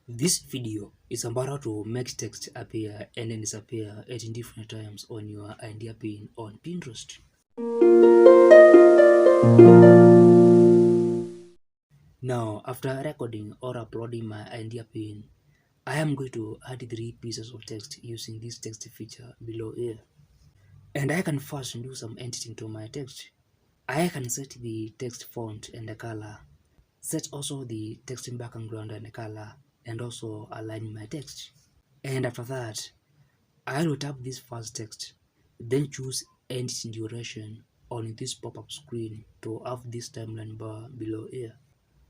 This video is about how to make text appear and then disappear at different times on your idea pin on Pinterest. Now, after recording or uploading my idea pin, I am going to add 3 pieces of text using this text feature below here. And I can first do some editing to my text. I can set the text font and the color, set also the text background and the color, and also align my text. And after that, I will tap this first text, then choose Edit Duration on this pop-up screen to have this timeline bar below here.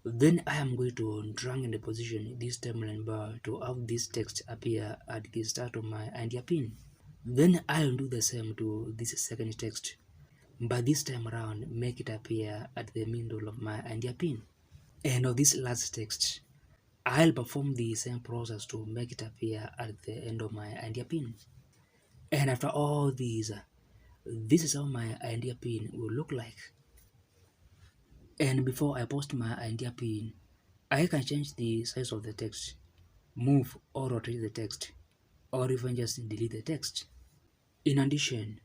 Then I am going to drag and position this timeline bar to have this text appear at the start of my idea pin. Then I will do the same to this second text, but this time around make it appear at the middle of my idea pin. And of this last text, I'll perform the same process to make it appear at the end of my idea pin. And after all these, this is how my idea pin will look like. And before I post my idea pin, I can change the size of the text, move or rotate the text, or even just delete the text. In addition,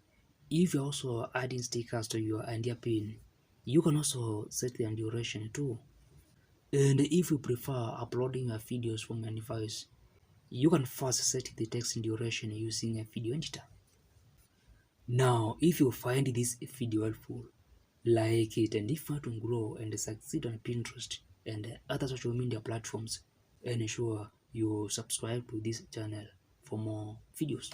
if you're also adding stickers to your idea pin, you can also set the duration too. And if you prefer uploading your videos from your device, you can first set the text duration using a video editor. Now, if you find this video helpful, like it, and if you want to grow and succeed on Pinterest and other social media platforms, ensure you subscribe to this channel for more videos.